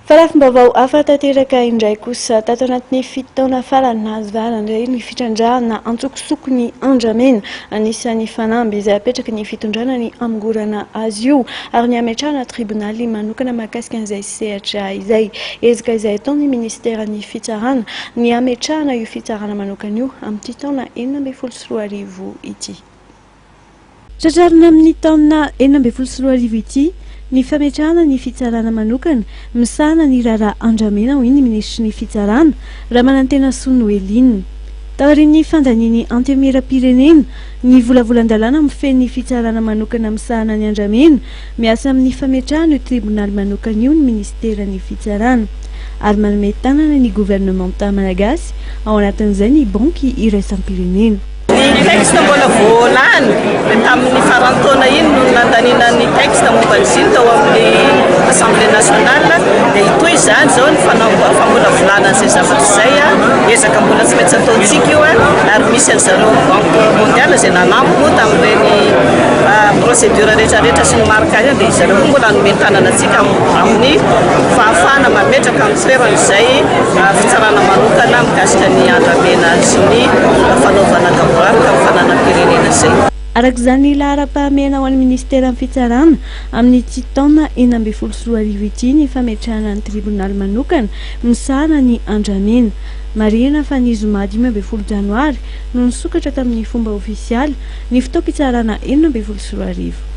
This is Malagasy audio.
Falafombavao hafa tanteraka indray kosa tato anatin'ny fitaona farany nazivana indray ny fitrandrahana antsokosoko ny andramena anisan'ny fanamby izay apetraky ny fitondrana ny amgorana azy io ary ny ametrahana tribonaly manokana mahakasika an'izay sehatra izay ezaka izay ataon'ny ministera ny fitsarana ny ametrahana io fitsarana manokana io amin'ity taona 2024 ity. Tratrarina amin'ny taona 2024 ity ny fametrahana ny fitsarana manokana misahana ny rara andramena hoy ny ministry ny fitsarana Ramanantena Sonoeline. Taorian'ny fandaniany antemera-pirenena ny volavolan-dalàna mifeny ny fitsarana manokana misahana ny andramena miasa amin'ny fametrahana io tribonaly manokana io ny ministera ny fitsarana ary manome tanana ny gouvernementa malagasy ao anatin'izay ny banky iraisam-pirenena. Ny texte mbola voalany tamin'ny farantaona iny no nandanina ny texte momba iziny tao amin'ny Assemblée nationale dia itoy izany zao ny fambola volana an'izay zavatra izay ezaka mbola tsy maintsy ataontsika io ary misy an'izareo banque mondiale izay nanampy moa tamin'ireny procédure rehetrarehetra sy ny marika azy dia izareo koa mbola nomeny tanana antsika amin'ny fahafahana mametraka amin'ny toerana izay fitsarana manokana mikasika ny andramena sy ny fanaovana araka izany lahara-pahamehana ho an'ny ministera ny fitsarana amin'ny tsy taona 2024 ity ny fametrahana ny tribonaly manokana misahana ny andramena. Marihana fa ny zoma 15 janoary no nisokatra tamin'ny fomba ofisialy ny fotoam-pitsarana 2024.